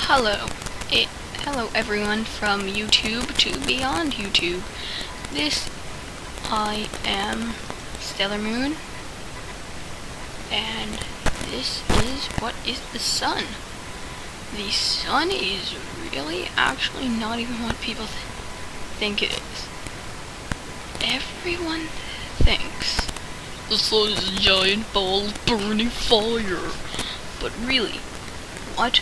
Hello. Hello everyone from YouTube to beyond YouTube. I am Stellar Moon, and this is what is the sun. The sun is really actually not even what people think it is. Everyone thinks the sun is a giant ball of burning fire, but really, what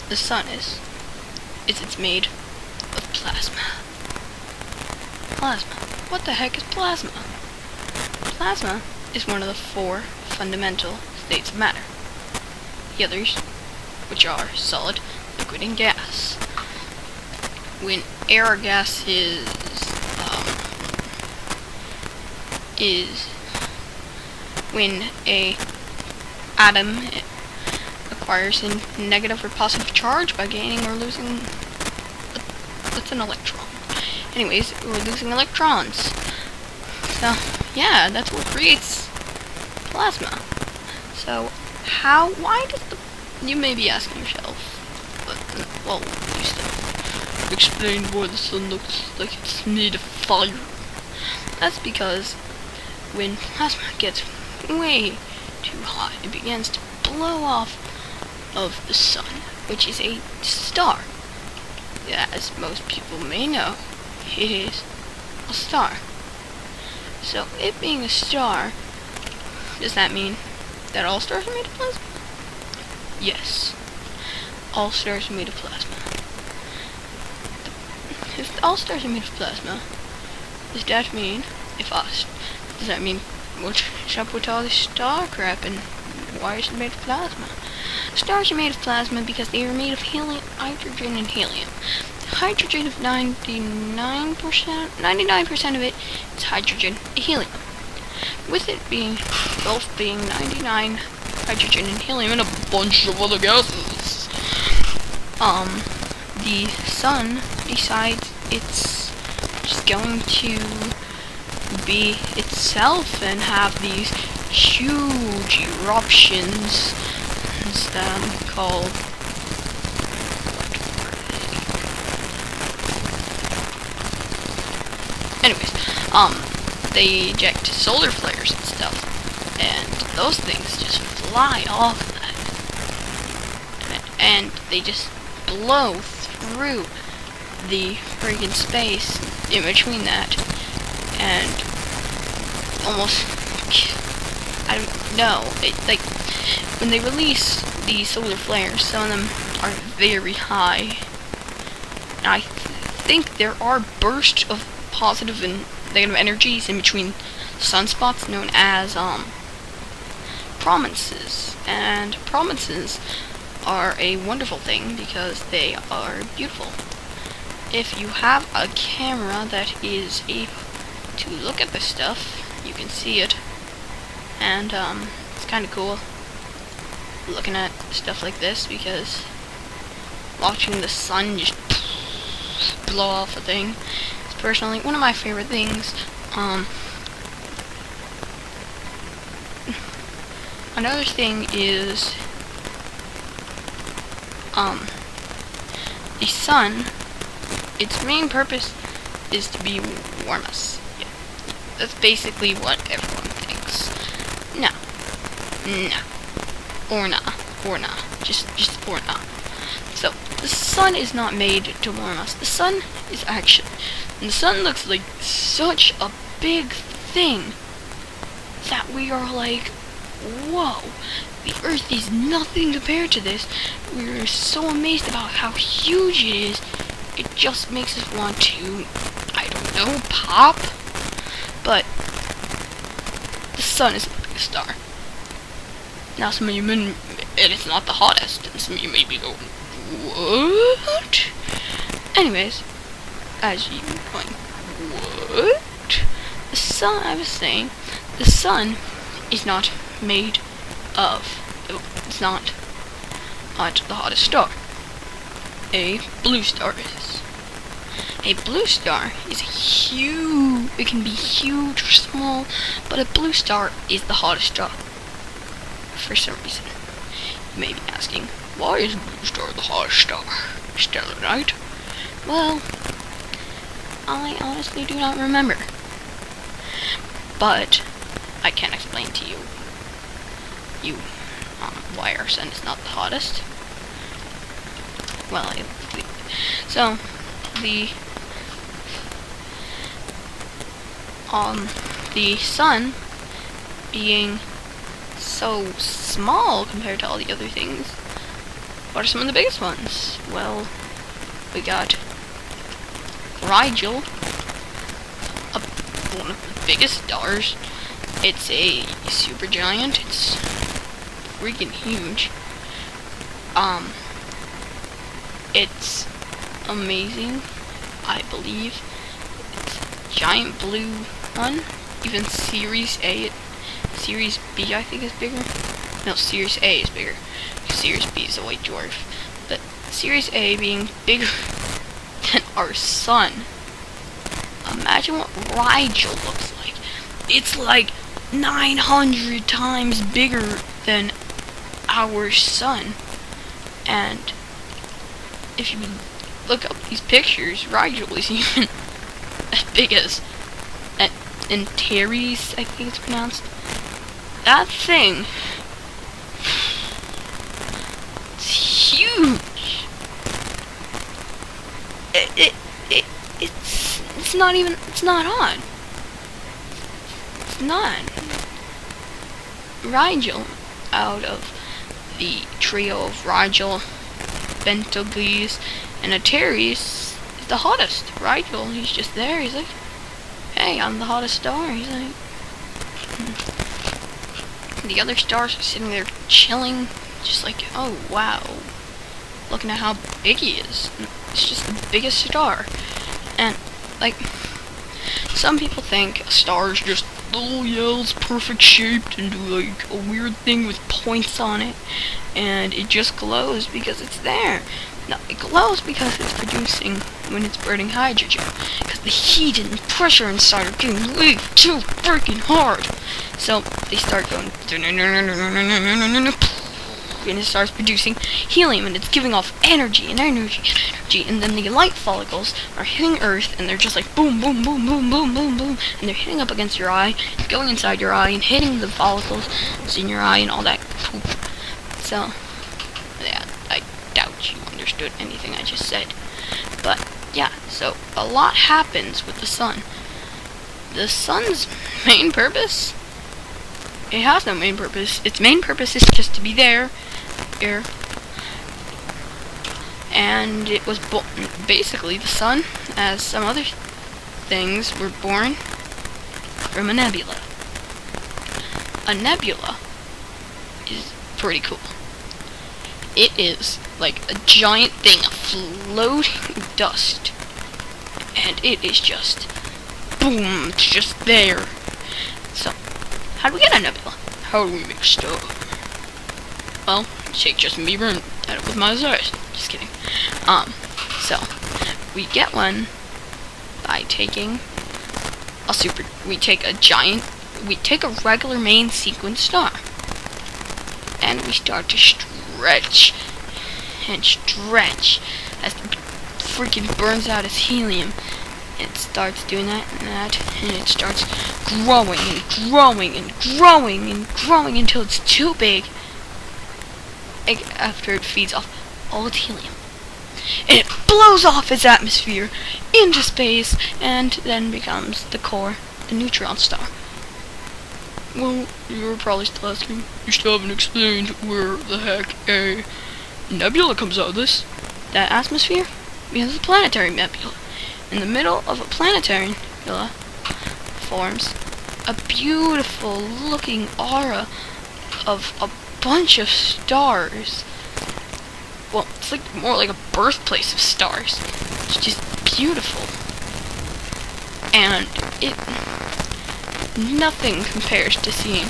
the sun is it's made of plasma. Plasma. What the heck is plasma? Plasma is one of the four fundamental states of matter. The others, which are solid, liquid, and gas. When air or gas is when a atom acquires a negative or positive charge by gaining or losing. What's an electron? Anyways, we're losing electrons. So yeah, that's what creates plasma. So why does you may be asking yourself, but well, you still explain why the sun looks like it's made of fire. That's because when plasma gets way too hot, it begins to blow off of the sun, which is a star. As most people may know, it is a star. So, it being a star, does that mean that all stars are made of plasma? Yes. All stars are made of plasma. If all stars are made of plasma, does that mean, does that mean, what's up with all this star crap and why is it made of plasma? Stars are made of plasma because they are made of helium, hydrogen, and helium. Hydrogen of 99% of it is hydrogen and helium. With it being, both being 99 hydrogen and helium and a bunch of other gases, the sun decides it's just going to be itself and have these huge eruptions called they eject solar flares and stuff, and those things just fly off that, and they just blow through the friggin' space in between that, and almost, I don't know, like, when they release these solar flares, some of them are very high, and I think there are bursts of positive and negative energies in between sunspots known as prominences, and prominences are a wonderful thing because they are beautiful. If you have a camera that is able to look at this stuff, you can see it, and it's kind of cool looking at stuff like this, because watching the sun just blow off a thing is personally one of my favorite things. Another thing is the sun, its main purpose is to warm us. Yeah. That's basically what everyone thinks. No. Or nah. Just or nah. So, the sun is not made to warm us. The sun is action. And the sun looks like such a big thing that we are like, whoa, the earth is nothing compared to this. We are so amazed about how huge it is. It just makes us want to, I don't know, pop. But the sun is like a star. Now some of you men, and it's not the hottest, and some of you may be going, what? Anyways, as you were going, what? The sun, I was saying, the sun is not made of, it's not the hottest star. A blue star is. A blue star is huge, it can be huge or small, but a blue star is the hottest star. For some reason. You may be asking, Why is Blue Star the hottest star? Stellar Night? Well, I honestly do not remember. But I can explain to you, why our sun is not the hottest. Well, so the sun being so small compared to all the other things, what are some of the biggest ones? Well, we got Rigel, one of the biggest stars. It's a supergiant. It's freaking huge. It's amazing, I believe. It's giant blue one. Even Series A, Series B I think is bigger. No, Series A is bigger. Series B is a white dwarf. But Series A being bigger than our sun. Imagine what Rigel looks like. It's like 900 times bigger than our sun. And if you look up these pictures, Rigel is even as big as Antares, I think it's pronounced. That thing, it's huge. It's not even, it's not on. It's not. Rigel, out of the trio of Rigel, Betelgeuse, and Antares, is the hottest. Rigel, he's just there. He's like, hey, I'm the hottest star. He's like, the other stars are sitting there chilling, just like, oh wow, looking at how big he is. It's just the biggest star. And like, some people think a star is just, oh yeah, it's perfect shaped and like a weird thing with points on it, and it just glows because it's there. No, it glows because it's producing, when it's burning hydrogen, because the heat and the pressure inside are getting way too freaking hard. So they start going, and it starts producing helium, and it's giving off energy, and then the light follicles are hitting Earth, and they're just like boom, boom, boom, boom, boom, boom, boom, and they're hitting up against your eye, going inside your eye, and hitting the follicles in your eye, and all that poop. So, yeah, I doubt you understood anything I just said. But, yeah, so a lot happens with the sun. The sun's main purpose? It has no main purpose. Its main purpose is just to be there. And it was basically the sun, as some other things, were born from a nebula. A nebula is pretty cool. It is like a giant thing of floating dust, and it is just boom, it's just there. So, how do we get a nebula? How do we make stuff? Well, take Justin Bieber and add it with Miley Cyrus. Just kidding. So we get one by taking we take a regular main sequence star, and we start to stretch and stretch as it freaking burns out its helium. It starts doing that and that, and it starts growing and growing and growing and growing until it's too big. After it feeds off all its helium, and it blows off its atmosphere into space, and then becomes the core, the neutron star. Well, you're probably still asking, you still haven't explained where the heck a nebula comes out of this. That atmosphere? Because it's a planetary nebula. In the middle of a planetary nebula forms a beautiful looking aura of a bunch of stars. Well, it's like more like a birthplace of stars. It's just beautiful. And nothing compares to seeing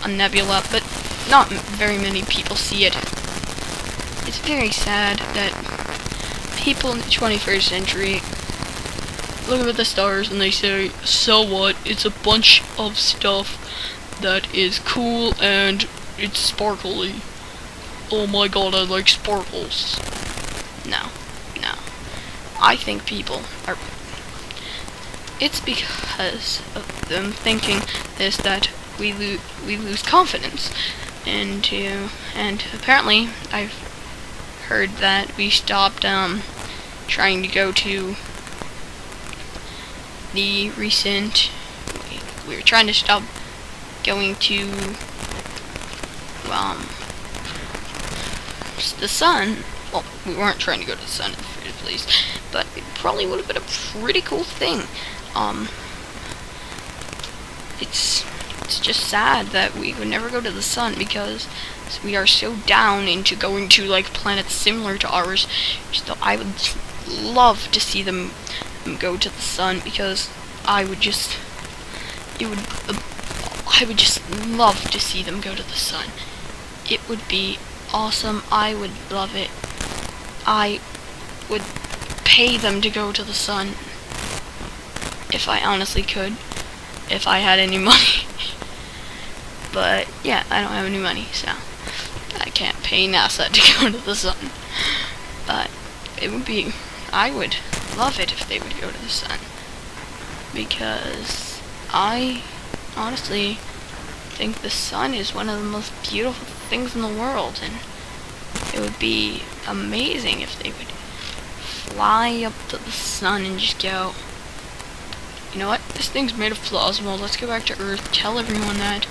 a nebula, but not very many people see it. It's very sad that people in the 21st century look at the stars and they say, so what, it's a bunch of stuff that is cool and it's sparkly. oh my god, I like sparkles. No, no. I think people are... It's because of them thinking this that we lose confidence. And apparently I've heard that we stopped trying to go to the recent... We were trying to stop going to the sun. Well, we weren't trying to go to the sun in the first place, but it probably would have been a pretty cool thing. It's just sad that we would never go to the sun because we are so down into going to like planets similar to ours. So I would love to see them go to the sun because I would just love to see them go to the sun. It would be awesome. I would love it. I would pay them to go to the sun if I honestly could, if I had any money. But yeah, I don't have any money, so I can't pay NASA to go to the sun. But it would be, I would love it if they would go to the sun, because I honestly think the sun is one of the most beautiful things in the world, and it would be amazing if they would fly up to the sun and just go, you know what, this thing's made of plasma, let's go back to Earth, tell everyone that,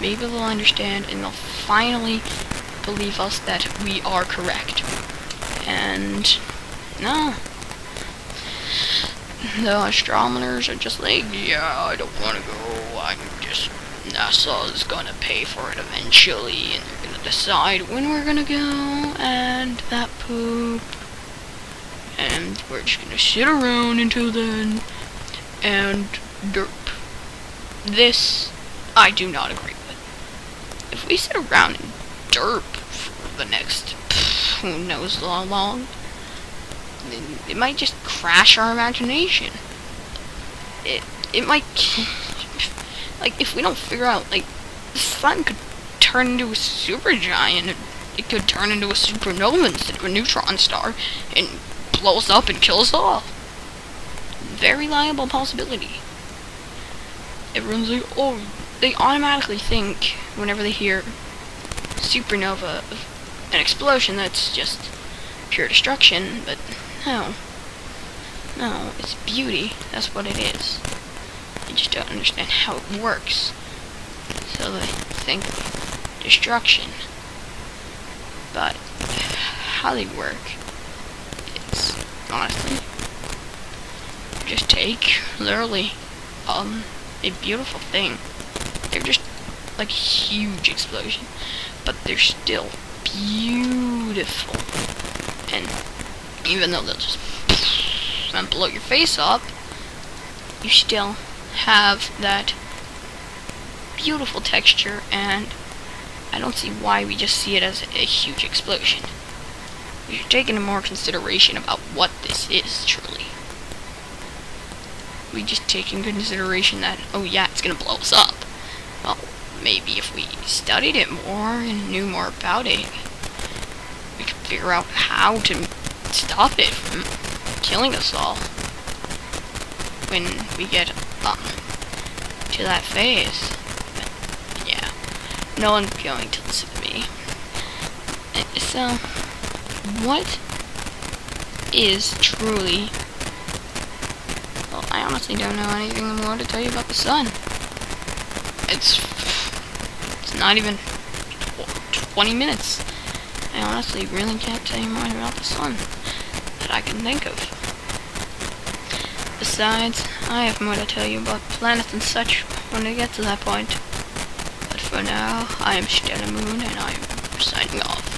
maybe they'll understand, and they'll finally believe us that we are correct. And no, the astronomers are just like, yeah, I don't want to go, NASA is gonna pay for it eventually, and they're gonna decide when we're gonna go, and that poop, and we're just gonna sit around until then, and derp. This, I do not agree with. If we sit around and derp for the next, who knows how long, it might just crash our imagination. It might... Like, if we don't figure out, like, the sun could turn into a supergiant, it could turn into a supernova instead of a neutron star, and blow us up and kill us all. Very liable possibility. Everyone's like, oh, they automatically think, whenever they hear supernova, an explosion, that's just pure destruction, but no. No, it's beauty, that's what it is. They just don't understand how it works. So they think destruction. But how they work, it's honestly just take literally a beautiful thing. They're just like a huge explosion, but they're still beautiful. And even though they'll just and blow your face up, you still have that beautiful texture, and I don't see why we just see it as a huge explosion. We should take into more consideration about what this is, truly. We just take into consideration that, oh yeah, it's gonna blow us up. Well, maybe if we studied it more and knew more about it, we could figure out how to stop it from killing us all when we get to that phase. But yeah, no one's going to listen to me. So, what is truly... Well, I honestly don't know anything more to tell you about the sun. It's not even 20 minutes. I honestly really can't tell you more about the sun that I can think of. Besides, I have more to tell you about planets and such when we get to that point. But for now, I am Stella Moon, and I am signing off.